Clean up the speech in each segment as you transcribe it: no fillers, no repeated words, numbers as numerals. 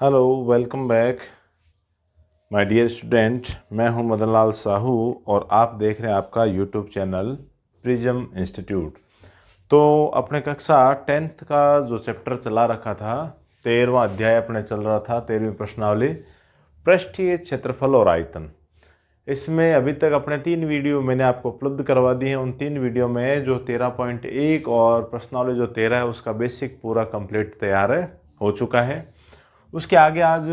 Hello, welcome back my dear student. मैं हूं मदन लाल साहू और आप देख रहे हैं आपका यूट्यूब चैनल प्रिज्म इंस्टीट्यूट। तो अपने कक्षा 10th का जो चैप्टर चला रखा था, 13वां अध्याय अपने चल रहा था, 13वीं प्रश्नावली, पृष्ठीय क्षेत्रफल और आयतन। इसमें अभी तक अपने 3 वीडियो मैंने आपको उपलब्ध करवा दी हैं। उन 3 वीडियो में जो 13.1 और प्रश्नावली जो 13 है उसका बेसिक पूरा कंप्लीट तैयार हो चुका है। उसके आगे आज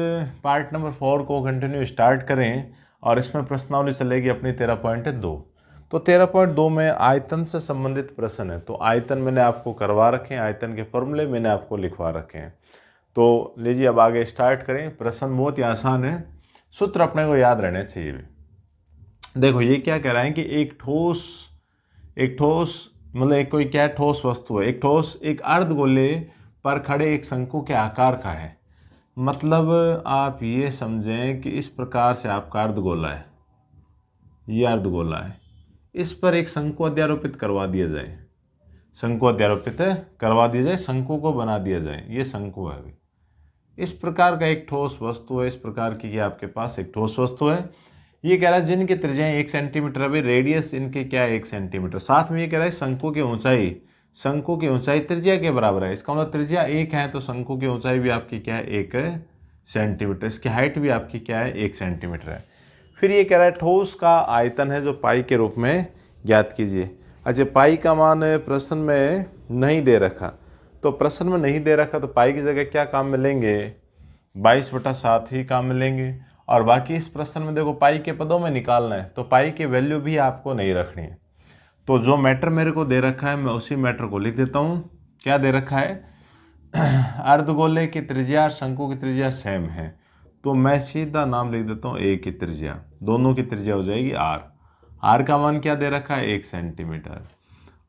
पार्ट नंबर 4 को कंटिन्यू स्टार्ट करें और इसमें प्रश्नावली चलेगी अपनी 13.2। तो 13.2 में आयतन से संबंधित प्रश्न है। तो आयतन मैंने आपको करवा रखे हैं, आयतन के फॉर्मूले मैंने आपको लिखवा रखे हैं। तो लीजिए अब आगे स्टार्ट करें। प्रश्न बहुत ही आसान है, सूत्र अपने को याद रहने चाहिए। देखो ये क्या कह रहा है कि एक ठोस मतलब एक कोई क्या ठोस वस्तु है। एक ठोस एक अर्धगोले पर खड़े एक शंकु के आकार का है। मतलब आप ये समझें कि इस प्रकार से आपका अर्धगोला है, ये अर्धगोला है, इस पर एक शंकु अध्यारोपित करवा दिया जाए, शंकु अध्यारोपित करवा दिया जाए, शंकु को बना दिया जाए, ये शंकु है। अभी इस प्रकार का एक ठोस वस्तु है, इस प्रकार की ये आपके पास एक ठोस वस्तु है। ये कह रहा है जिनकी त्रिज्याएं 1 सेंटीमीटर, अभी रेडियस इनके क्या है 1 सेंटीमीटर। साथ में ये कह रहा है शंकु की ऊंचाई त्रिज्या के बराबर है। इसका मतलब त्रिज्या 1 है तो शंकु की ऊंचाई भी आपकी क्या है 1 सेंटीमीटर, इसकी हाइट भी आपकी क्या है 1 सेंटीमीटर है। फिर ये कह रहा है ठोस का आयतन है जो पाई के रूप में ज्ञात कीजिए। अच्छा, पाई का मान प्रश्न में नहीं दे रखा, तो प्रश्न में नहीं दे रखा तो पाई की जगह क्या काम में लेंगे, 22/7 ही काम में लेंगे। और बाकी इस प्रश्न में देखो पाई के पदों में निकालना है तो पाई की वैल्यू भी आपको नहीं रखनी है। तो जो मैटर मेरे को दे रखा है मैं उसी मैटर को लिख देता हूँ। क्या दे रखा है, अर्धगोले की त्रिज्या और शंकु की त्रिज्या सेम है, तो मैं सीधा नाम लिख देता हूँ ए की त्रिज्या। दोनों की त्रिज्या हो जाएगी आर। आर का मान क्या दे रखा है 1 सेंटीमीटर।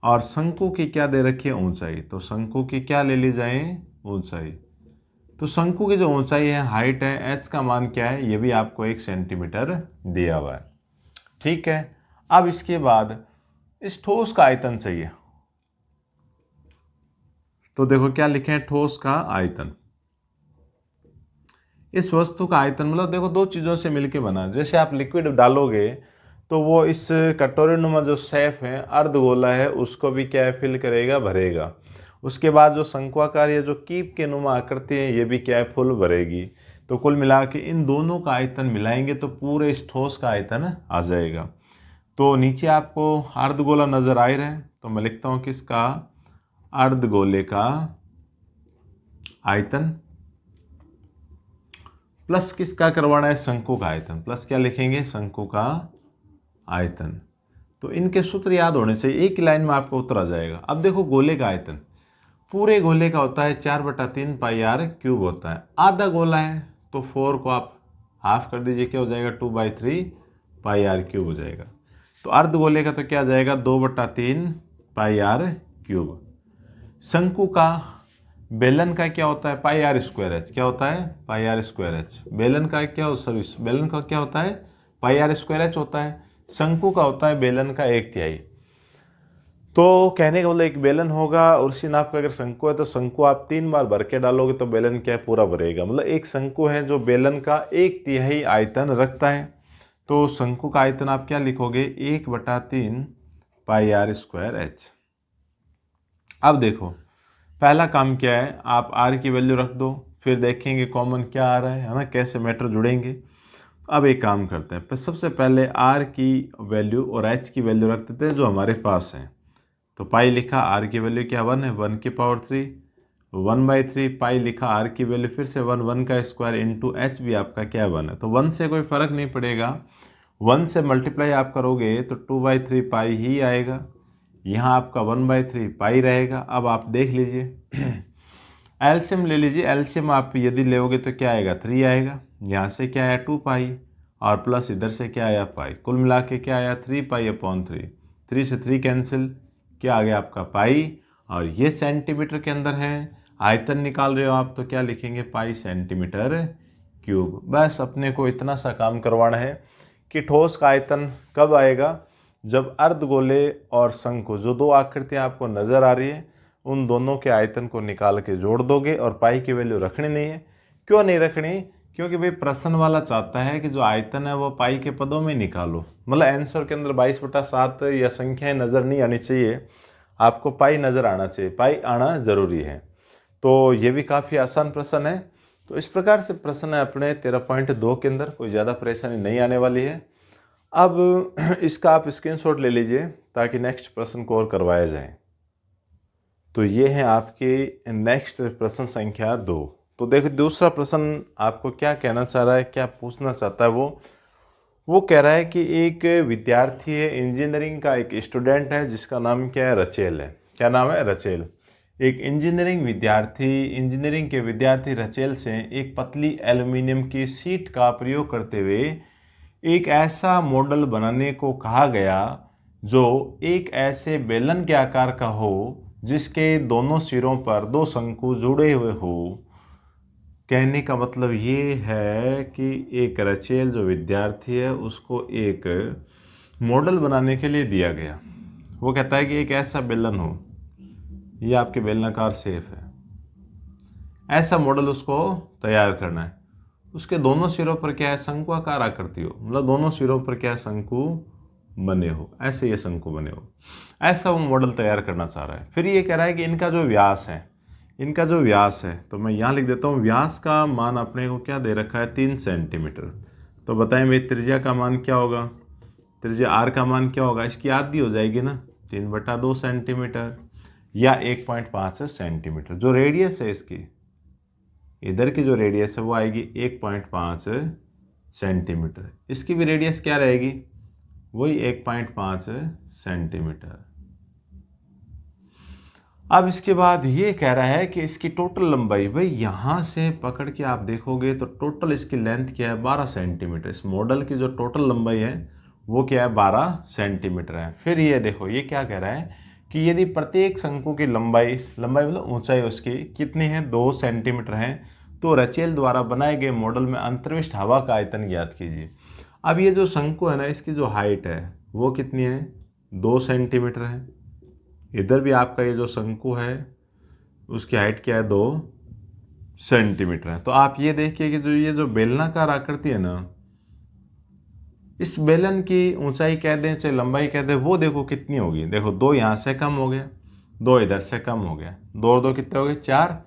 और शंकु की क्या दे रखी है ऊंचाई, तो शंकु की क्या ले ली जाए ऊंचाई। तो शंकु की जो ऊंचाई है हाइट है, एच का मान क्या है, ये भी आपको 1 सेंटीमीटर दिया हुआ है। ठीक है, अब इसके बाद इस ठोस का आयतन चाहिए। तो देखो क्या लिखे हैं, ठोस का आयतन। इस वस्तु का आयतन मतलब देखो दो चीज़ों से मिलके बना। जैसे आप लिक्विड डालोगे तो वो इस कटोरी नुमा जो शेफ है अर्धगोला है उसको भी क्या है फिल करेगा, भरेगा। उसके बाद जो शंक्वाकार या जो कीप के नुमा आकृति है ये भी क्या है फुल भरेगी। तो कुल मिला के इन दोनों का आयतन मिलाएंगे तो पूरे इस ठोस का आयतन आ जाएगा। तो नीचे आपको अर्धगोला नजर आ रहा है तो मैं लिखता हूँ किसका, अर्धगोले का आयतन प्लस किसका करवाना है, शंकु का आयतन, प्लस क्या लिखेंगे शंकु का आयतन। तो इनके सूत्र याद होने चाहिए, एक ही लाइन में आपको उत्तर आ जाएगा। अब देखो गोले का आयतन, पूरे गोले का होता है 4/3 पाई आर क्यूब होता है। आधा गोला है तो 4 को आप हाफ कर दीजिए, क्या हो जाएगा 2/3 पाई आर क्यूब हो जाएगा। तो अर्ध गोले का तो क्या आ जाएगा 2/3 पाई आर क्यूब। शंकु का बेलन का क्या होता है पाई आर स्क्वायर एच, क्या होता है पाई आर स्क्वायर एच। बेलन का क्या बेलन का क्या होता है पाई आर स्क्वायर एच होता है। शंकु का होता है बेलन का 1/3। तो कहने का मतलब एक बेलन होगा और उसी नाप का अगर शंकु है तो शंकु आप 3 बार भर के डालोगे तो बेलन क्या है पूरा भरेगा। मतलब एक शंकु है जो बेलन का 1/3 आयतन रखता है। तो शंकु का आयतन आप क्या लिखोगे 1/3 पाई आर स्क्वायर एच। अब देखो पहला काम क्या है, आप आर की वैल्यू रख दो, फिर देखेंगे कॉमन क्या आ रहा है ना, कैसे मैटर जुड़ेंगे। अब एक काम करते हैं, सबसे पहले आर की वैल्यू और एच की वैल्यू रख देते हैं जो हमारे पास है। तो पाई लिखा, आर की वैल्यू क्या 1 है, 1/3 1/3 पाई लिखा, आर की वैल्यू फिर से 1 का स्क्वायर इंटू एच भी आपका क्या 1 है। तो 1 से कोई फर्क नहीं पड़ेगा, 1 से मल्टीप्लाई आप करोगे तो 2/3 पाई ही आएगा। यहाँ आपका 1/3 पाई रहेगा। अब आप देख लीजिए एलसीएम ले लीजिए, एलसीएम आप यदि लोगे तो क्या आएगा 3 आएगा। यहाँ से क्या आया 2 पाई और प्लस इधर से क्या आया पाई, कुल मिला के क्या आया 3 पाई/3। 3 से 3 कैंसिल, क्या आ गया आपका पाई। और ये सेंटीमीटर के अंदर है, आयतन निकाल रहे हो आप तो क्या लिखेंगे पाई सेंटीमीटर क्यूब। बस अपने को इतना सा काम करवाना है कि ठोस का आयतन कब आएगा, जब अर्धगोले और शंकु जो दो आकृतियाँ आपको नज़र आ रही है उन दोनों के आयतन को निकाल के जोड़ दोगे और पाई की वैल्यू रखनी नहीं है। क्यों नहीं रखनी? क्योंकि भाई प्रश्न वाला चाहता है कि जो आयतन है वो पाई के पदों में निकालो, मतलब आंसर के अंदर 22/7 या संख्याएं नज़र नहीं आनी चाहिए, आपको पाई नज़र आना चाहिए, पाई आना जरूरी है। तो ये भी काफ़ी आसान प्रश्न है। तो इस प्रकार से प्रश्न है अपने 13.2 के अंदर, कोई ज़्यादा परेशानी नहीं आने वाली है। अब इसका आप स्क्रीनशॉट ले लीजिए ताकि नेक्स्ट प्रश्न को और करवाया जाए। तो ये है आपकी नेक्स्ट प्रश्न संख्या 2। तो देखो दूसरा प्रश्न आपको क्या कहना चाह रहा है, क्या पूछना चाहता है वो कह रहा है कि एक विद्यार्थी है, इंजीनियरिंग का एक स्टूडेंट है जिसका नाम क्या है, रचेल है। क्या नाम है? रचेल। एक इंजीनियरिंग के विद्यार्थी रचेल से एक पतली एल्युमिनियम की शीट का प्रयोग करते हुए एक ऐसा मॉडल बनाने को कहा गया जो एक ऐसे बेलन के आकार का हो जिसके दोनों सिरों पर दो शंकु जुड़े हुए हो। कहने का मतलब ये है कि एक रचेल जो विद्यार्थी है उसको एक मॉडल बनाने के लिए दिया गया। वो कहता है कि एक ऐसा बेलन हो, ये आपके बेलनाकार शेप है, ऐसा मॉडल उसको तैयार करना है। उसके दोनों सिरों पर क्या है, शंकुआकार आकृति हो, मतलब दोनों सिरों पर क्या है, शंकु बने हो, ऐसे ये शंकु बने हो, ऐसा वो मॉडल तैयार करना चाह रहा है। फिर ये कह रहा है कि इनका जो व्यास है, तो मैं यहाँ लिख देता हूँ, व्यास का मान अपने को क्या दे रखा है, 3 सेंटीमीटर। तो बताएं भाई त्रिज्या का मान क्या होगा, त्रिज्या आर का मान क्या होगा, इसकी आधी हो जाएगी ना, 3/2 सेंटीमीटर या 1.5 सेंटीमीटर। जो रेडियस है इसकी, इधर की जो रेडियस है वो आएगी 1.5 सेंटीमीटर। इसकी भी रेडियस क्या रहेगी, वही 1.5 सेंटीमीटर। अब इसके बाद ये कह रहा है कि इसकी टोटल लंबाई, भाई यहाँ से पकड़ के आप देखोगे तो टोटल इसकी लेंथ क्या है, 12 सेंटीमीटर। इस मॉडल की जो टोटल लंबाई है वो क्या है, 12 सेंटीमीटर है। फिर ये देखो ये क्या कह रहा है कि यदि प्रत्येक शंकु की लंबाई मतलब ऊंचाई उसकी कितनी है, 2 सेंटीमीटर है, तो रचेल द्वारा बनाए गए मॉडल में अंतर्विष्ट हवा का आयतन ज्ञात कीजिए। अब ये जो शंकु है ना, इसकी जो हाइट है वो कितनी है, 2 सेंटीमीटर है। इधर भी आपका ये जो शंकु है उसकी हाइट क्या है, 2 सेंटीमीटर है। तो आप ये देखिए कि ये जो बेलनाकार आकृति है ना, इस बेलन की ऊंचाई कह दें चाहे लंबाई कह दें, वो देखो कितनी होगी। देखो 2 यहाँ से कम हो गया, 2 इधर से कम हो गया, 2 और 2 कितने हो गए, 4।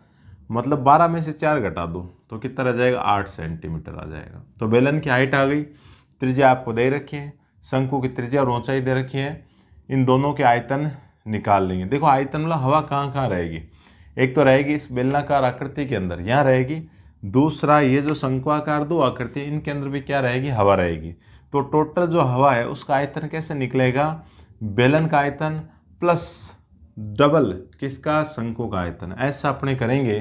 मतलब 12 में से 4 घटा दो तो कितना रह जाएगा, 8 सेंटीमीटर आ जाएगा। तो बेलन की हाइट आ गई, त्रिज्या आपको दे रखी है, शंकु की त्रिज्या और ऊंचाई दे रखी है, इन दोनों के आयतन निकाल लेंगे। देखो आयतन मतलब हवा कहाँ कहाँ रहेगी, एक तो रहेगी इस बेलनाकार आकृति के अंदर, यहाँ रहेगी। दूसरा ये जो शंकुआकार 2 आकृति, इनके अंदर भी क्या रहेगी, हवा रहेगी। तो टोटल जो हवा है उसका आयतन कैसे निकलेगा, बेलन का आयतन प्लस डबल किसका, शंकु का आयतन। ऐसा अपने करेंगे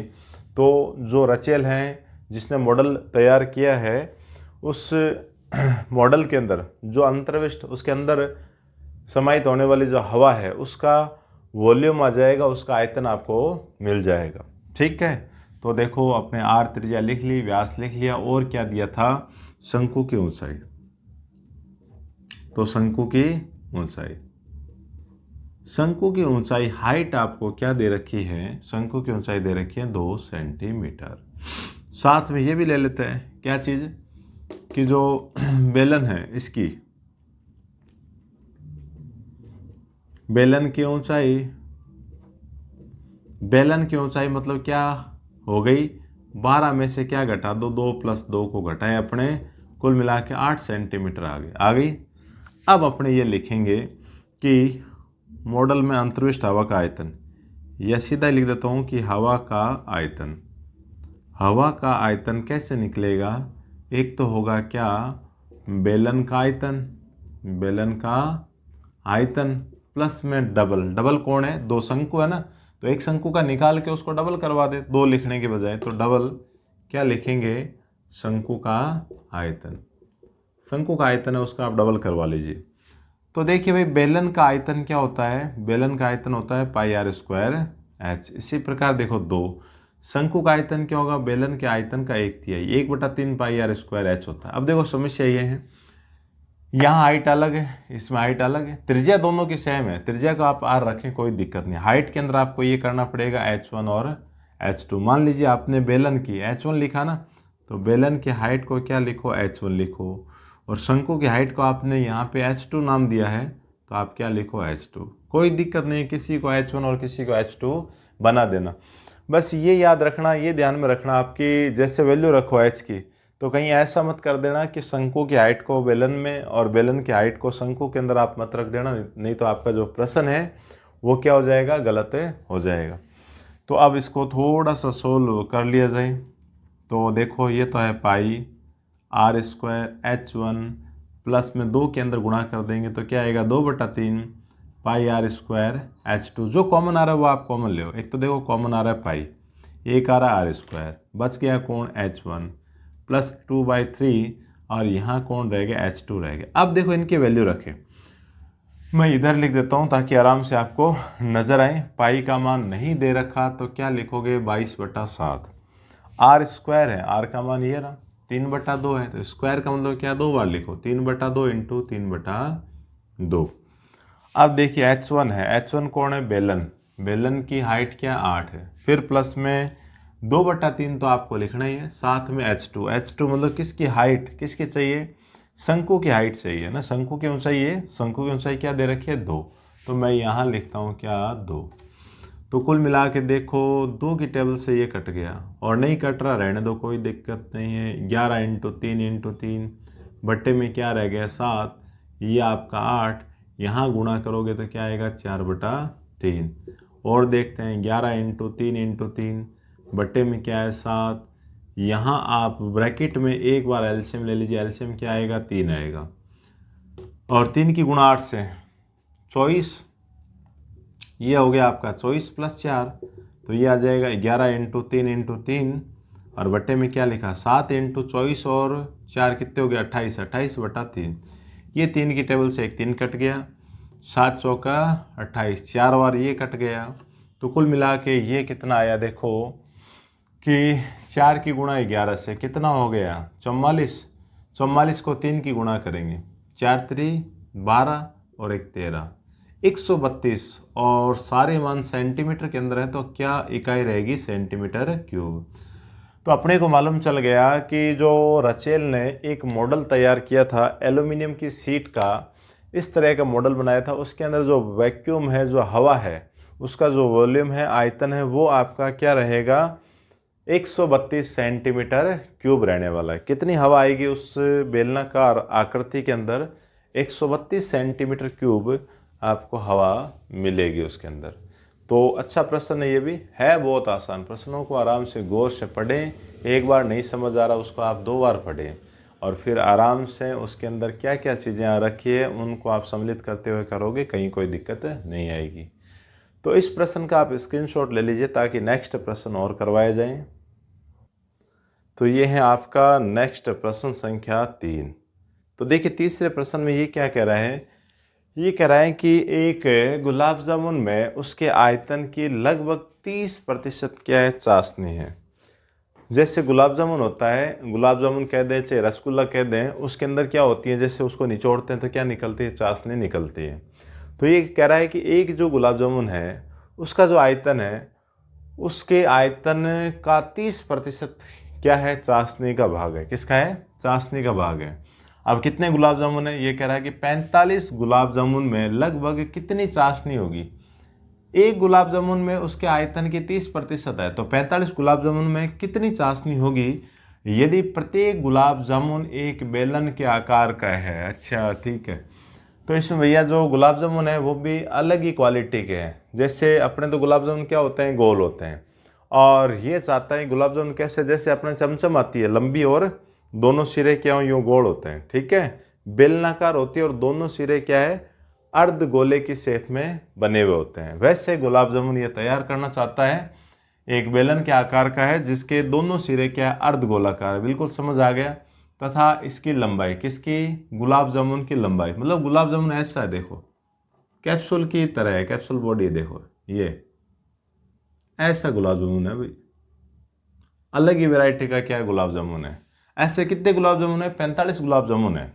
तो जो रचेल हैं जिसने मॉडल तैयार किया है, उस मॉडल के अंदर जो अंतर्विष्ट उसके अंदर समाहित होने वाली जो हवा है उसका वॉल्यूम आ जाएगा, उसका आयतन आपको मिल जाएगा। ठीक है, तो देखो अपने आर त्रिज्या लिख ली, व्यास लिख लिया, और क्या दिया था, शंकु की ऊंचाई। तो शंकु की ऊंचाई हाइट आपको क्या दे रखी है, शंकु की ऊंचाई दे रखी है 2 सेंटीमीटर। साथ में ये भी ले लेते हैं क्या चीज़, कि जो बेलन है इसकी बेलन की ऊंचाई मतलब क्या हो गई, 12 में से क्या घटा दो, 2 + 2 को घटाएं अपने, कुल मिला के 8 सेंटीमीटर आ गई। अब अपने ये लिखेंगे कि मॉडल में अंतर्विष्ट हवा का आयतन, या सीधा लिख देता हूँ कि हवा का आयतन कैसे निकलेगा, एक तो होगा क्या, बेलन का आयतन प्लस में डबल कौन है, 2 शंकु है ना, तो एक शंकु का निकाल के उसको डबल करवा दे 2 लिखने के बजाय, तो डबल क्या लिखेंगे, शंकु का आयतन है उसका आप डबल करवा लीजिए। तो देखिए भाई बेलन का आयतन क्या होता है, बेलन का आयतन होता है πr²h। इसी प्रकार देखो 2 शंकु का आयतन क्या होगा, बेलन के आयतन का 1/3 1/3 πr²h होता है। अब देखो समस्या ये है, यहाँ हाइट अलग है, इसमें हाइट अलग है, त्रिज्या दोनों की सेम है, त्रिज्या को आप r रखें कोई दिक्कत नहीं। हाइट के अंदर आपको ये करना पड़ेगा h1 और h2। मान लीजिए आपने बेलन की h1 लिखा ना, तो बेलन की हाइट को क्या लिखो, h1 लिखो, और शंकु की हाइट को आपने यहाँ पे h2 नाम दिया है तो आप क्या लिखो, h2। कोई दिक्कत नहीं, किसी को h1 और किसी को h2 बना देना। बस ये याद रखना, ये ध्यान में रखना, आपकी जैसे वैल्यू रखो h की, तो कहीं ऐसा मत कर देना कि शंकु की हाइट को बेलन में और बेलन की हाइट को शंकु के अंदर आप मत रख देना, नहीं तो आपका जो प्रश्न है वो क्या हो जाएगा, गलत हो जाएगा। तो अब इसको थोड़ा सा सोल्व कर लिया जाए। तो देखो ये तो है पाई r स्क्वायर h1 प्लस में 2 के अंदर गुणा कर देंगे तो क्या आएगा, 2/3 पाई r स्क्वायर h2। जो कॉमन आ रहा है वो आप कॉमन ले। एक तो देखो कॉमन आ रहा है पाई, एक आ रहा है r स्क्वायर, बच गया कौन, h1 प्लस 2/3 और यहाँ कौन रह गया, h2 रह गया। अब देखो इनकी वैल्यू रखें, मैं इधर लिख देता हूँ ताकि आराम से आपको नज़र आए। पाई का मान नहीं दे रखा तो क्या लिखोगे, 22/7। r स्क्वायर है, r का मान ये रहा 3/2 है, तो स्क्वायर का मतलब क्या, 2 बार लिखो, 3/2 इंटू 3/2। अब देखिए h1 है, h1 कौन है, बेलन, बेलन की हाइट क्या 8 है, फिर प्लस में 2/3 तो आपको लिखना ही है, साथ में h2, h2 मतलब किसकी हाइट, किसकी चाहिए, शंकु की हाइट चाहिए ना, शंकु की ऊंचाई है, शंकु की ऊंचाई क्या दे रखी है, 2, तो मैं यहाँ लिखता हूँ क्या, 2। तो कुल मिला के देखो 2 की टेबल से ये कट गया, और नहीं कट रहा रहने दो, कोई दिक्कत नहीं है। 11 इंटू 3 बट्टे में क्या रह गया, 7, ये आपका 8, यहाँ गुणा करोगे तो क्या आएगा, 4/3। और देखते हैं 11 इंटू 3 बट्टे में क्या है, 7, यहाँ आप ब्रैकेट में एक बार एलसीएम ले लीजिए, एलसीएम क्या आएगा, 3 आएगा, और 3 की गुणा 8 से 24, ये हो गया आपका 24 + 4, तो ये आ जाएगा 11 इंटू 3 और बट्टे में क्या लिखा, 7 इंटू 24 और 4 कितने हो गया, 28, 28/3। ये 3 की टेबल से एक 3 कट गया, 7 चौका 28, 4 बार ये कट गया, तो कुल मिला के ये कितना आया, देखो कि 4 की गुणा 11 से कितना हो गया, 44। 44 को 3 की गुणा करेंगे, 4 3 12 और 1 13, 132, और सारे मान सेंटीमीटर के अंदर है तो क्या इकाई रहेगी, सेंटीमीटर क्यूब। तो अपने को मालूम चल गया कि जो रचेल ने एक मॉडल तैयार किया था एल्यूमिनियम की शीट का, इस तरह का मॉडल बनाया था, उसके अंदर जो वैक्यूम है, जो हवा है, उसका जो वॉल्यूम है, आयतन है, वो आपका क्या रहेगा, 132 सेंटीमीटर क्यूब रहने वाला है। कितनी हवा आएगी उस बेलनाकार आकृति के अंदर, 132 सेंटीमीटर क्यूब आपको हवा मिलेगी उसके अंदर। तो अच्छा प्रश्न है, ये भी है बहुत आसान। प्रश्नों को आराम से गौर से पढ़ें, एक बार नहीं समझ आ रहा उसको आप 2 बार पढ़ें, और फिर आराम से उसके अंदर क्या क्या चीज़ें आ रखी है उनको आप सम्मिलित करते हुए करोगे, कहीं कोई दिक्कत नहीं आएगी। तो इस प्रश्न का आप स्क्रीनशॉट ले लीजिए ताकि नेक्स्ट प्रश्न और करवाए जाएं। तो ये है आपका नेक्स्ट प्रश्न संख्या 3। तो देखिए तीसरे प्रश्न में ये क्या कह रहा है, ये कह रहा है कि एक गुलाब जामुन में उसके आयतन की लगभग 30% क्या है, चाशनी है। जैसे गुलाब जामुन होता है, गुलाब जामुन कह दें चाहे रसगुल्ला कह दें, उसके अंदर क्या होती है, जैसे उसको निचोड़ते हैं तो क्या निकलती है, चाशनी निकलती है। तो ये कह रहा है कि एक जो गुलाब जामुन है उसका जो आयतन है, उसके आयतन का 30% क्या है, चाशनी का भाग है। किसका है, चाशनी का भाग है। अब कितने गुलाब जामुन है, ये कह रहा है कि 45 गुलाब जामुन में लगभग कितनी चाशनी होगी। एक गुलाब जामुन में उसके आयतन की 30% है, तो 45 गुलाब जामुन में कितनी चाशनी होगी यदि प्रत्येक गुलाब जामुन एक बेलन के आकार का है। अच्छा ठीक है, तो इसमें भैया जो गुलाब जामुन है वो भी अलग ही क्वालिटी के हैं। जैसे अपने तो गुलाब जामुन क्या होते हैं, गोल होते हैं, और ये चाहता है गुलाब जामुन कैसे, जैसे अपने चमचम आती है लंबी और दोनों सिरे क्या हो, यूँ गोल होते हैं, ठीक है, बेलनाकार होती है और दोनों सिरे क्या है, अर्ध गोले की शेप में बने हुए होते हैं। वैसे गुलाब जामुन ये तैयार करना चाहता है, एक बेलन के आकार का है जिसके दोनों सिरे क्या है, अर्ध गोलाकार है। बिल्कुल समझ आ गया। तथा इसकी लंबाई, किसकी, गुलाब जामुन की लंबाई, मतलब गुलाब जामुन ऐसा है, देखो कैप्सूल की तरह है, कैप्सूल बॉडी, देखो ये ऐसा गुलाब जामुन है भाई, अलग ही वैरायटी का क्या है, गुलाब जामुन है। ऐसे कितने गुलाब जामुन है, 45 गुलाब जामुन है।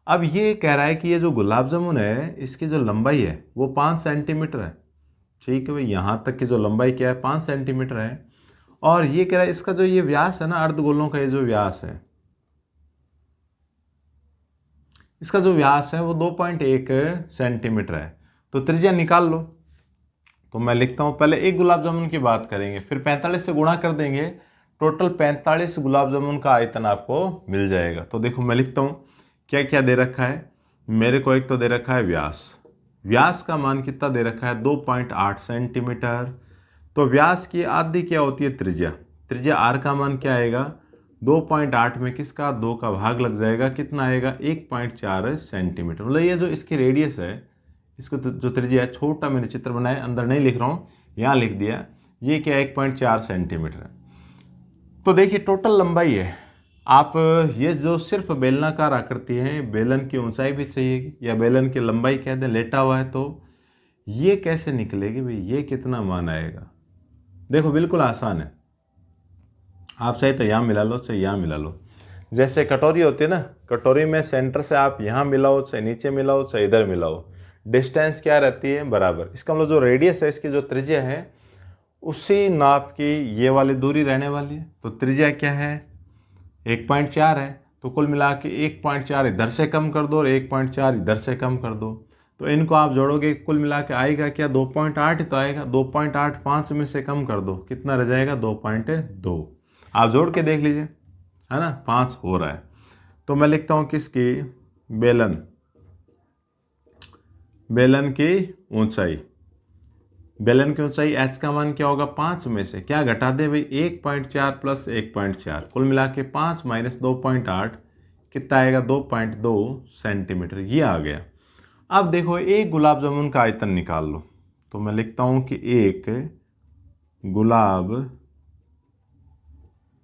अब ये कह रहा है कि ये जो गुलाब जामुन है इसकी जो लंबाई है वो 5 सेंटीमीटर है। ठीक है भाई, यहाँ तक की जो लंबाई क्या है, 5 सेंटीमीटर है, और ये कह रहा है इसका जो ये व्यास है ना, अर्धगोलों का ये जो व्यास है, इसका जो व्यास है वो 2.1 सेंटीमीटर है। तो त्रिज्या निकाल लो। तो मैं लिखता हूँ, पहले एक गुलाब जामुन की बात करेंगे, फिर 45 से गुणा कर देंगे, टोटल 45 गुलाब जामुन का आयतन आपको मिल जाएगा। तो देखो मैं लिखता हूँ क्या क्या दे रखा है मेरे को। एक तो दे रखा है व्यास, व्यास का मान कितना दे रखा है 2.8 सेंटीमीटर। तो व्यास की आधी क्या होती है त्रिज्या, त्रिज्या आर का मान क्या आएगा 2.8 में किसका 2 का भाग लग जाएगा, कितना आएगा 1.4 सेंटीमीटर। मतलब ये जो इसकी रेडियस है, इसको जो त्रिज्या है, छोटा मैंने चित्र बनाया, अंदर नहीं लिख रहा हूँ, यहाँ लिख दिया, ये क्या 1.4 सेंटीमीटर है। तो देखिए टोटल लंबाई है, आप ये जो सिर्फ बेलनाकार आकृति है, बेलन की ऊंचाई भी चाहिए या बेलन की लंबाई कह दें, लेटा हुआ है, तो ये कैसे निकलेगी भाई, ये कितना मान आएगा। देखो बिल्कुल आसान है, आप चाहे तो यहाँ मिला लो चाहे यहाँ मिला लो। जैसे कटोरी होती है ना, कटोरी में सेंटर से आप यहाँ मिलाओ चाहे नीचे मिलाओ चाहे इधर मिलाओ, डिस्टेंस क्या रहती है बराबर। इसका मतलब जो रेडियस है, इसकी जो त्रिज्या है, उसी नाप की ये वाली दूरी रहने वाली है। तो त्रिज्या क्या है 1.4 है, तो कुल मिला के 1.4 इधर से कम कर दो और 1.4 इधर से कम कर दो, तो इनको आप जोड़ोगे कुल मिला के आएगा क्या 2.8 ही तो आएगा। 2.8 5 में से कम कर दो, कितना रह जाएगा 2.2। आप जोड़ के देख लीजिए, है ना, 5 हो रहा है। तो मैं लिखता हूँ किसकी, बेलन की ऊंचाई, बेलन की ऊंचाई एच का मान क्या होगा 5 में से क्या घटा दे भाई 1.4 प्लस 1.4, कुल मिला के 5 माइनस 2.8 कितना आएगा 2.2 सेंटीमीटर, ये आ गया। अब देखो एक गुलाब जामुन का आयतन निकाल लो। तो मैं लिखता हूँ कि एक गुलाब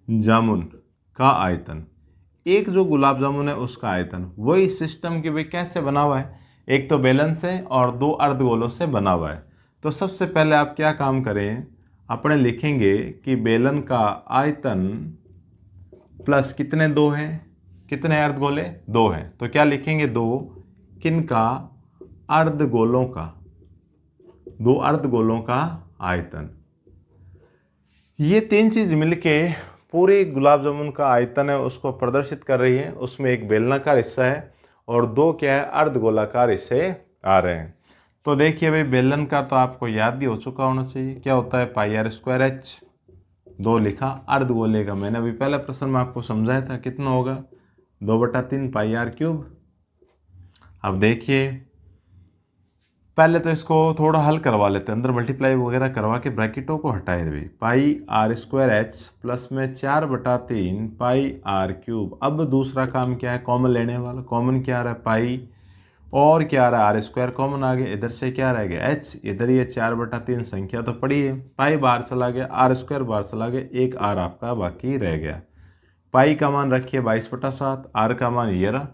जामुन का आयतन, एक जो गुलाब जामुन है उसका आयतन, वही सिस्टम की भाई कैसे बना हुआ है, एक तो बेलन से और 2 अर्धगोलों से बना हुआ है। तो सबसे पहले आप क्या काम करें, अपने लिखेंगे कि बेलन का आयतन प्लस कितने 2 हैं, कितने अर्धगोले 2 हैं, तो क्या लिखेंगे 2 किन का, अर्धगोलों का, 2 अर्धगोलों का आयतन। ये 3 चीज मिलके पूरे गुलाब जामुन का आयतन है उसको प्रदर्शित कर रही है। उसमें एक बेलनाकार हिस्सा है और 2 क्या है अर्धगोलाकार हिस्से आ रहे हैं। तो देखिए भाई बेलन का तो आपको याद ही हो चुका होना चाहिए, क्या होता है पाई आर स्क्वायर एच, 2 लिखा। अर्धगोले का मैंने अभी पहले प्रश्न में आपको समझाया था, कितना होगा 2/3 पाई आर क्यूब। अब देखिए पहले तो इसको थोड़ा हल करवा लेते हैं, अंदर मल्टीप्लाई वगैरह करवा के ब्रैकेटों को हटाए दे। पाई आर स्क्वायर एच प्लस में 4/3 पाई आर क्यूब। अब दूसरा काम क्या है, कॉमन लेने वाला, कॉमन क्या आ रहा है पाई, और क्या आ रहा है आर स्क्वायर कॉमन आ गया, इधर से क्या रह गया एच, इधर ये 4/3 संख्या तो पड़ी है, पाई बाहर चला गया, आर स्क्वायर बाहर चला गया, एक आर आपका बाकी रह गया। पाई का मान रखिए 22/7, आर का मान ये रहा,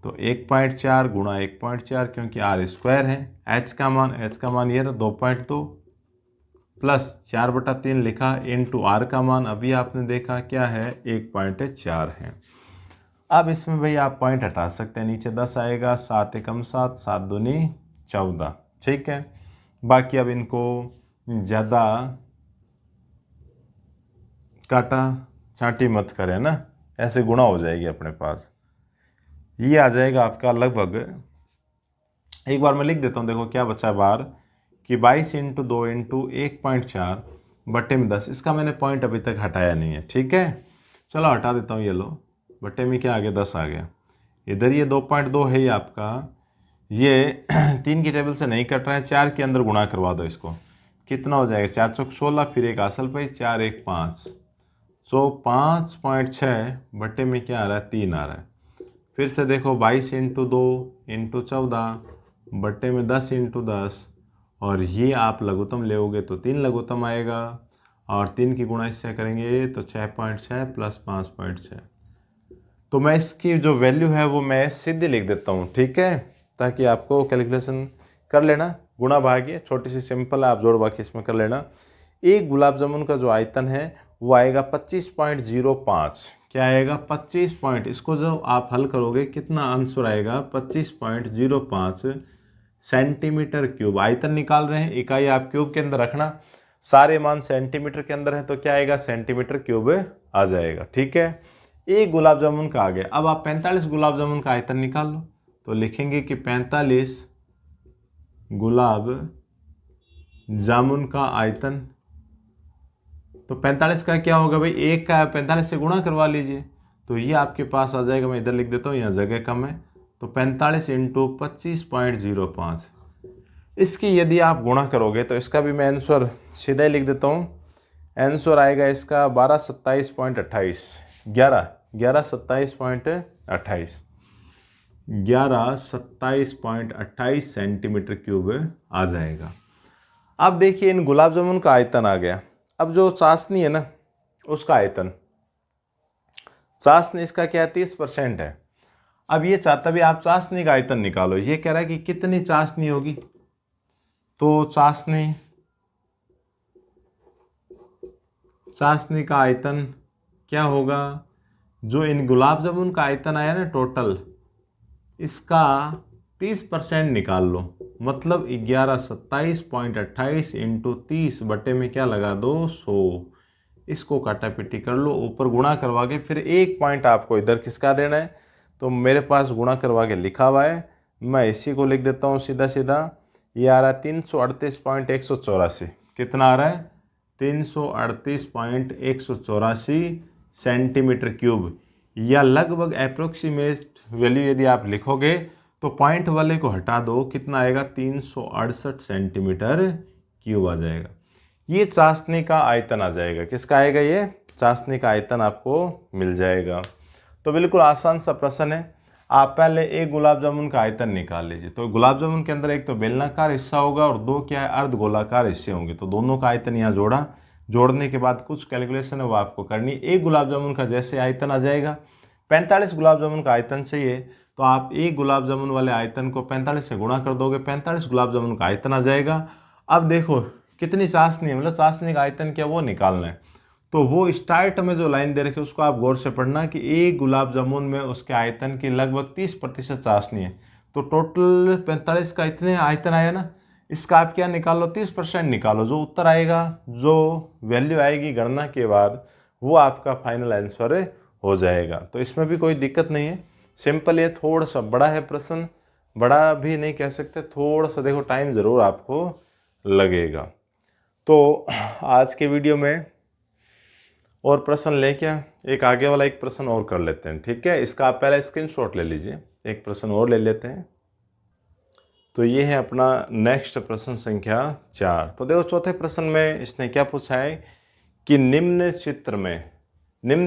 तो 1.4 गुणा 1.4 क्योंकि आर स्क्वायर है, एच का मान ये रहा 2.2 प्लस 4/3 लिखा इंटू आर का मान अभी आपने देखा क्या है 1.4 है। अब इसमें भाई आप पॉइंट हटा सकते हैं, नीचे 10 आएगा, 7 एकम 7, 7 दूनी 14, ठीक है। बाकी अब इनको ज़्यादा काटा छाटी मत करें ना, ऐसे गुणा हो जाएगी अपने पास, ये आ जाएगा आपका लगभग, एक बार मैं लिख देता हूँ, देखो क्या बचा बार कि 22 × 2 × 1.4 बट्टे में 10, इसका मैंने पॉइंट अभी तक हटाया नहीं है, ठीक है। चलो हटा देता हूँ, ये लो बट्टे में क्या आ गया 10 आ गया, इधर ये 2.2 है ये आपका, ये 3 की टेबल से नहीं कट रहा है, 4 के अंदर गुणा करवा दो इसको, कितना हो जाएगा 4 चौक 16, फिर एक असल पे 4 1 5, सो 5.6 बट्टे में क्या आ रहा है 3 आ रहा है। फिर से देखो 22 × 2 × 14 बट्टे में 10 × 10, और ये आप लघुत्तम लेओगे तो 3 लघुत्तम आएगा, और 3 की गुणा इससे करेंगे तो 6.6 प्लस 5.6। तो मैं इसकी जो वैल्यू है वो मैं सीधे लिख देता हूँ, ठीक है, ताकि आपको कैलकुलेशन कर लेना, गुणा भाग्य छोटी सी सिंपल है, आप जोड़ बाकी इसमें कर लेना। एक गुलाब जामुन का जो आयतन है वो आएगा 25.05, क्या आएगा 25 पॉइंट, इसको जो आप हल करोगे कितना आंसर आएगा 25.05 सेंटीमीटर क्यूब। आयतन निकाल रहे हैं, इकाई आप क्यूब के अंदर रखना, सारे मान सेंटीमीटर के अंदर है तो क्या आएगा, सेंटीमीटर क्यूब आ जाएगा। ठीक है, एक गुलाब जामुन का आ गया। अब आप 45 गुलाब जामुन का आयतन निकाल लो, तो लिखेंगे कि 45 गुलाब जामुन का आयतन। तो 45 का क्या होगा भाई, एक का 45 से गुणा करवा लीजिए, तो ये आपके पास आ जाएगा। मैं इधर लिख देता हूँ, यहाँ जगह कम है, तो 45 इंटू 25.05। इसकी यदि आप गुणा करोगे तो इसका भी मैं आंसर सीधा ही लिख देता हूँ। आंसर आएगा इसका 1227.28, 1127.28 सेंटीमीटर क्यूब आ जाएगा। अब देखिए इन गुलाब जामुन का आयतन आ गया। अब जो चाशनी है ना, उसका आयतन, चाशनी इसका क्या है, 30% है। अब ये चाहता भी आप चाशनी का आयतन निकालो। ये कह रहा है कि कितनी चाशनी होगी, तो चाशनी का आयतन क्या होगा, जो इन गुलाब जामुन का आयतन आया ना टोटल, इसका 30% निकाल लो, मतलब 1127.28 इंटू 30 बटे में क्या लगा दो, 100। इसको काटापीटी कर लो, ऊपर गुणा करवा के फिर एक पॉइंट आपको इधर किसका देना है, तो मेरे पास गुणा करवा के लिखा हुआ है, मैं इसी को लिख देता हूँ सीधा सीधा। ये आ रहा है 338.184। कितना आ रहा है, 338.184 सेंटीमीटर क्यूब, या लगभग अप्रोक्सीमेट वैल्यू यदि आप लिखोगे तो पॉइंट वाले को हटा दो, कितना आएगा, 368 सेंटीमीटर क्यूब आ जाएगा। ये चाशनी का आयतन आ जाएगा। किसका आएगा, ये चाशनी का आयतन आपको मिल जाएगा। तो बिल्कुल आसान सा प्रश्न है। आप पहले एक गुलाब जामुन का आयतन निकाल लीजिए। तो गुलाब जामुन के अंदर एक तो बेलनाकार हिस्सा होगा और दो क्या है, अर्ध गोलाकार हिस्से होंगे। तो दोनों का आयतन यहाँ जोड़ा, जोड़ने के बाद कुछ कैलकुलेशन है वो आपको करनी। एक गुलाब जामुन का जैसे आयतन आ जाएगा, 45 गुलाब जामुन का आयतन चाहिए, तो आप एक गुलाब जामुन वाले आयतन को 45 से गुणा कर दोगे, 45 गुलाब जामुन का आयतन आ जाएगा। अब देखो कितनी चाशनी है, मतलब चाशनी का आयतन क्या वो निकालना है। तो वो स्टार्ट में जो लाइन दे रखी है उसको आप गौर से पढ़ना कि एक गुलाब जामुन में उसके आयतन की लगभग 30% चाशनी है। तो टोटल 45 का इतने आयतन आया ना, इसका आप क्या निकालो, 30% निकालो। जो उत्तर आएगा, जो वैल्यू आएगी गणना के बाद, वो आपका फाइनल आंसर हो जाएगा। तो इसमें भी कोई दिक्कत नहीं है, सिंपल। ये थोड़ा सा बड़ा है प्रश्न, बड़ा भी नहीं कह सकते, थोड़ा सा देखो टाइम ज़रूर आपको लगेगा। तो आज के वीडियो में और प्रश्न लेके एक आगे वाला एक प्रश्न और कर लेते हैं, ठीक है। इसका आप पहले स्क्रीनशॉट ले लीजिए, एक प्रश्न और ले लेते हैं। तो ये है अपना नेक्स्ट प्रश्न संख्या 4। तो देखो चौथे प्रश्न में इसने क्या पूछा है कि निम्न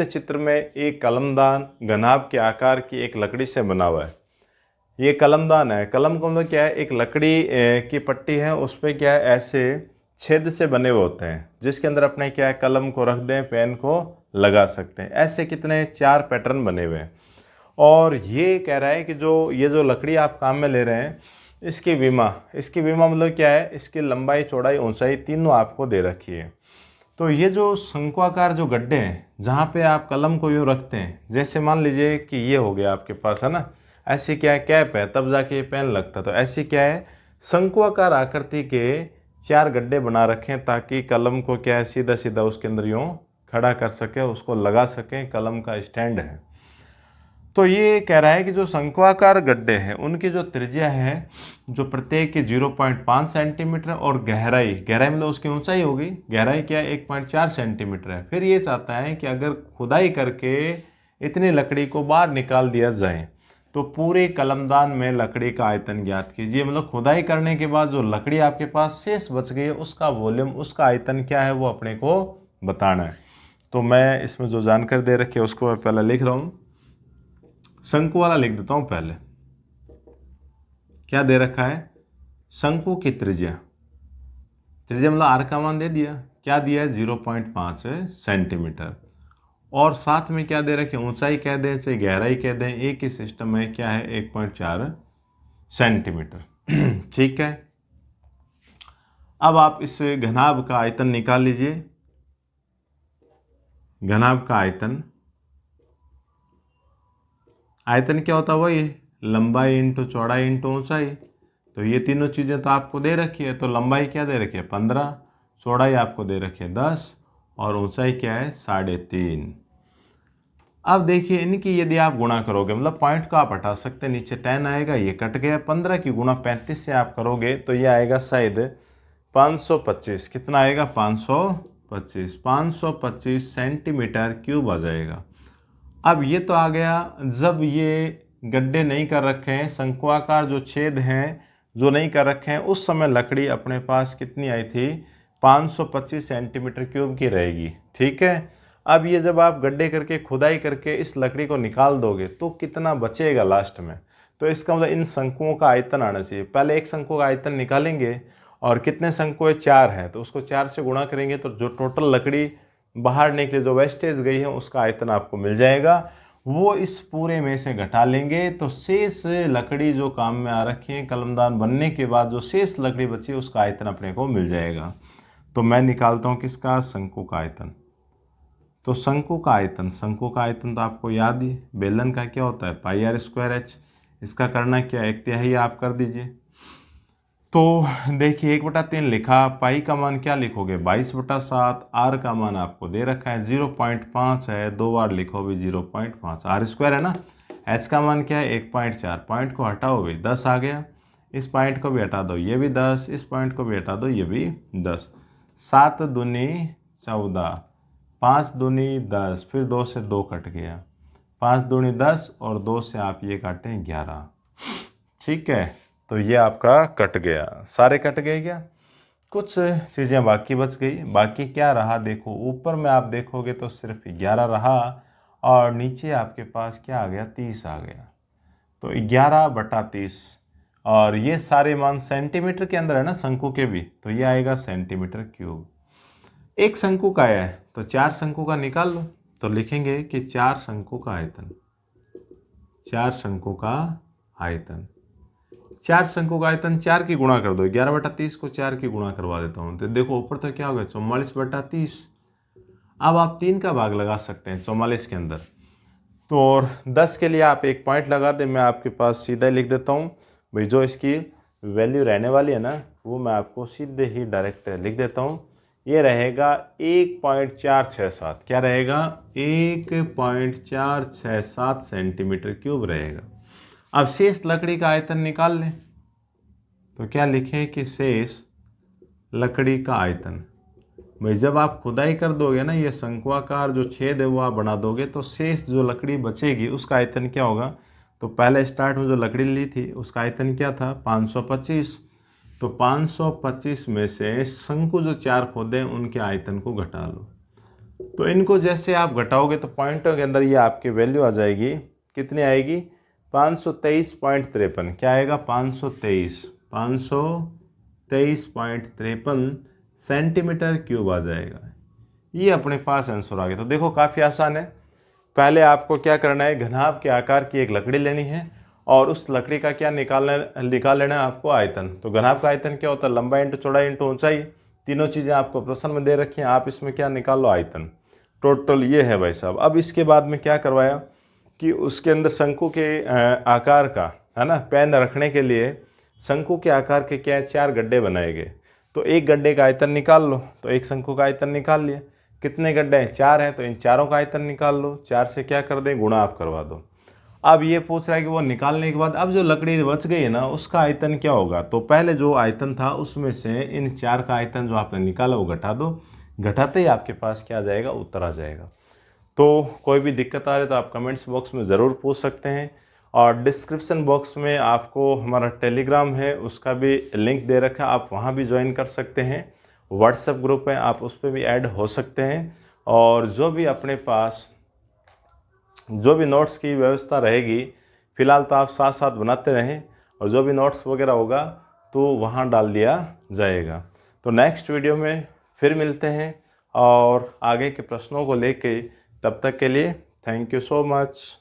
चित्र में एक कलमदान घनाभ के आकार की एक लकड़ी से बना हुआ है। ये कलमदान है, कलम का मतलब क्या है, एक लकड़ी की पट्टी है, उस पर क्या है ऐसे छेद से बने हुए होते हैं, जिसके अंदर अपने क्या है कलम को रख दें, पेन को लगा सकते हैं। ऐसे कितने 4 पैटर्न बने हुए हैं। और ये कह रहा है कि ये जो लकड़ी आप काम में ले रहे हैं, इसकी विमा मतलब क्या है, इसकी लंबाई, चौड़ाई, ऊंचाई तीनों आपको दे रखी है। तो ये जो शंक्वाकार जो गड्ढे हैं जहाँ पे आप कलम को यूँ रखते हैं, जैसे मान लीजिए कि ये हो गया आपके पास, है ना, ऐसी क्या है कैप है, तब जाके पेन लगता। तो ऐसी क्या है शंक्वाकार आकृति के 4 गड्ढे बना रखें, ताकि कलम को क्या है सीधा सीधा उसके अंदर यूँ खड़ा कर सके, उसको लगा सकें, कलम का स्टैंड है। तो ये कह रहा है कि जो शंक्वाकार गड्ढे हैं उनकी जो त्रिज्या है, जो प्रत्येक की 0.5 सेंटीमीटर, और गहराई मतलब उसकी ऊंचाई होगी, गहराई क्या है 1.4 सेंटीमीटर है। फिर ये चाहता है कि अगर खुदाई करके इतनी लकड़ी को बाहर निकाल दिया जाए तो पूरे कलमदान में लकड़ी का आयतन ज्ञात कीजिए। मतलब खुदाई करने के बाद जो लकड़ी आपके पास शेष बच गई है, उसका वॉल्यूम, उसका आयतन क्या है वो अपने को बताना है। तो मैं इसमें जो जानकारी दे रखी है उसको मैं पहले लिख रहा हूँ, शंकु वाला लिख देता हूं पहले। क्या दे रखा है, शंकु की त्रिज्या मतलब आर का मान दे दिया, क्या दिया है 0.5 सेंटीमीटर, और साथ में क्या दे रखे, ऊंचाई कह दें चाहे गहराई कह दें, एक ही सिस्टम में क्या है 1.4 सेंटीमीटर। ठीक है। अब आप इस घनाभ का आयतन निकाल लीजिए। घनाभ का आयतन क्या होता है, वही लंबाई इंटू चौड़ाई इंटू ऊंचाई। तो ये तीनों चीज़ें तो आपको दे रखी है। तो लंबाई क्या दे रखी है 15, चौड़ाई आपको दे रखी है 10 और ऊंचाई क्या है 3.5। अब देखिए इनकी यदि आप गुणा करोगे, मतलब पॉइंट को आप हटा सकते हैं, नीचे 10 आएगा, ये कट गया। 15 की गुणा 35 से आप करोगे तो ये आएगा शायद 525। कितना आएगा 525 सेंटीमीटर क्यूब आ जाएगा। अब ये तो आ गया जब ये गड्ढे नहीं कर रखे हैं, शंकुआकार जो छेद हैं जो नहीं कर रखे हैं, उस समय लकड़ी अपने पास कितनी आई थी 525 सेंटीमीटर क्यूब की रहेगी। ठीक है। अब ये जब आप गड्ढे करके खुदाई करके इस लकड़ी को निकाल दोगे तो कितना बचेगा लास्ट में, तो इसका मतलब इन शंकुओं का आयतन आना चाहिए। पहले एक शंकु का आयतन निकालेंगे और कितने शंकु है 4 हैं, तो उसको 4 से गुणा करेंगे तो जो टोटल लकड़ी बाहर निकले जो वेस्टेज गई है उसका आयतन आपको मिल जाएगा। वो इस पूरे में से घटा लेंगे तो शेष लकड़ी जो काम में आ रखी है कलमदान बनने के बाद जो शेष लकड़ी बची है उसका आयतन अपने को मिल जाएगा। तो मैं निकालता हूँ किसका, शंकु का आयतन। तो शंकु का आयतन तो आपको याद ही, बेलन का क्या होता है πr²h। इसका करना क्या है, 1/3 आप कर दीजिए। तो देखिए 1/3 लिखा, पाई का मान क्या लिखोगे 22/7, आर का मान आपको दे रखा है 0.5 है, 2 बार लिखो भी 0.5, r² है ना। h का मान क्या है 1.4, पॉइंट को हटाओ भी 10 आ गया, इस पॉइंट को भी हटा दो ये भी 10, इस पॉइंट को भी हटा दो ये भी 10। 7 दूनी 14, 5 दूनी 10, फिर 2 से 2 कट गया, 5 दूनी 10 और 2 से आप ये काटें 11। ठीक है, तो ये आपका कट गया, सारे कट गए क्या, कुछ चीज़ें बाकी बच गई। बाकी क्या रहा देखो, ऊपर में आप देखोगे तो सिर्फ 11 रहा और नीचे आपके पास क्या आ गया 30 आ गया। तो 11/30 और ये सारे मान सेंटीमीटर के अंदर है ना शंकु के भी, तो ये आएगा सेंटीमीटर क्यूब। एक शंकु का है तो 4 शंकु का निकाल लो, तो लिखेंगे कि 4 शंकु का आयतन, 4 शंकु का आयतन, 4 शंकु का आयतन 4 की गुणा कर दो, 11/30 को 4 की गुणा करवा देता हूँ तो देखो ऊपर तो क्या हो गया 44/30। अब आप 3 का भाग लगा सकते हैं 44 के अंदर, तो और 10 के लिए आप एक पॉइंट लगा दें, मैं आपके पास सीधा लिख देता हूँ भाई, जो इसकी वैल्यू रहने वाली है ना वो मैं आपको सीधे ही डायरेक्ट लिख देता हूँ। ये रहेगा 1.467, क्या रहेगा 1.467 सेंटीमीटर क्यूब रहेगा। अब शेष लकड़ी का आयतन निकाल लें, तो क्या लिखें कि शेष लकड़ी का आयतन, भाई जब आप खुदाई कर दोगे ना ये शंकुआकार जो छेद है वो आप बना दोगे तो शेष जो लकड़ी बचेगी उसका आयतन क्या होगा। तो पहले स्टार्ट में जो लकड़ी ली थी उसका आयतन क्या था 525, तो 525 में से शंकु जो 4 खोदे उनके आयतन को घटा लो। तो इनको जैसे आप घटाओगे तो पॉइंटों के अंदर ये आपकी वैल्यू आ जाएगी, कितनी आएगी 523.53, क्या आएगा 523.53 सेंटीमीटर क्यूब आ जाएगा। ये अपने पास आंसर आ गया। तो देखो काफ़ी आसान है, पहले आपको क्या करना है घनाभ के आकार की एक लकड़ी लेनी है और उस लकड़ी का क्या निकाल लेना है आपको आयतन। तो घनाभ का आयतन क्या होता है, लंबाई इंटू चौड़ाई इंटू ऊंचाई, तीनों चीज़ें आपको प्रश्न में दे रखी हैं, आप इसमें क्या निकाल लो आयतन। टोटल ये है भाई साहब। अब इसके बाद में क्या करवाया कि उसके अंदर शंकु के आकार का है ना पेन रखने के लिए शंकु के आकार के क्या 4 गड्ढे बनाए गए। तो एक गड्ढे का आयतन निकाल लो, तो एक शंकु का आयतन निकाल लिया, कितने गड्ढे हैं 4 हैं, तो इन चारों का आयतन निकाल लो, 4 से क्या कर दें गुणा आप करवा दो। अब ये पूछ रहा है कि वो निकालने के बाद अब जो लकड़ी बच गई है ना उसका आयतन क्या होगा। तो पहले जो आयतन था उसमें से इन 4 का आयतन जो आपने निकाला वो घटा दो, घटाते ही आपके पास क्या आ जाएगा उत्तर आ जाएगा। तो कोई भी दिक्कत आ रही है तो आप कमेंट्स बॉक्स में ज़रूर पूछ सकते हैं और डिस्क्रिप्शन बॉक्स में आपको हमारा टेलीग्राम है उसका भी लिंक दे रखा है, आप वहाँ भी ज्वाइन कर सकते हैं। व्हाट्सएप ग्रुप है आप उस पर भी ऐड हो सकते हैं और जो भी अपने पास जो भी नोट्स की व्यवस्था रहेगी फ़िलहाल तो आप साथ साथ बनाते रहें और जो भी नोट्स वगैरह होगा तो वहाँ डाल दिया जाएगा। तो नेक्स्ट वीडियो में फिर मिलते हैं और आगे के प्रश्नों को लेके, तब तक के लिए थैंक यू सो मच।